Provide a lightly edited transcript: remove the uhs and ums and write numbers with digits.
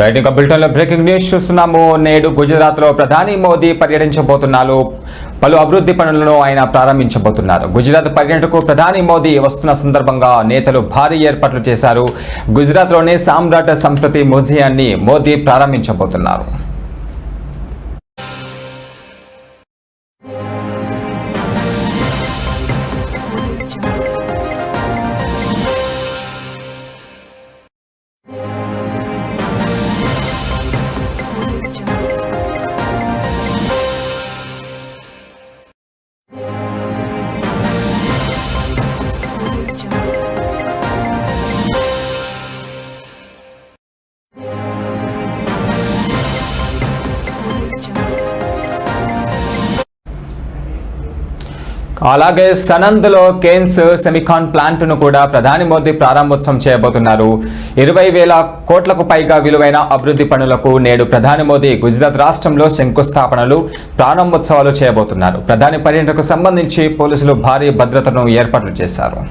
Right ఇంకా బులెటిన్లో breaking news చూస్తున్నాము. నేడు గుజరాత్లో ప్రధాని మోదీ పర్యటించబోతున్నారు. పలు అభివృద్ధి పనులను ఆయన ప్రారంభించబోతున్నారు. గుజరాత్ పర్యటనకు ప్రధాని మోదీ వస్తున్న సందర్భంగా నేతలు భారీ ఏర్పాట్లు చేశారు. గుజరాత్లోని సామ్రాట్ సంస్కృతి మ్యూజియాన్ని మోదీ ప్రారంభించబోతున్నారు. అలాగే సనంద్లో కేన్స్ సెమికాన్ ప్లాంట్ను కూడా ప్రధాని మోదీ ప్రారంభోత్సవం చేయబోతున్నారు. 20,000 కోట్లకు పైగా విలువైన అభివృద్ధి పనులకు నేడు ప్రధాని మోదీ గుజరాత్ రాష్ట్రంలో శంకుస్థాపనలు, ప్రారంభోత్సవాలు చేయబోతున్నారు. ప్రధాని పర్యటనకు సంబంధించి పోలీసులు భారీ భద్రతను ఏర్పాట్లు చేశారు.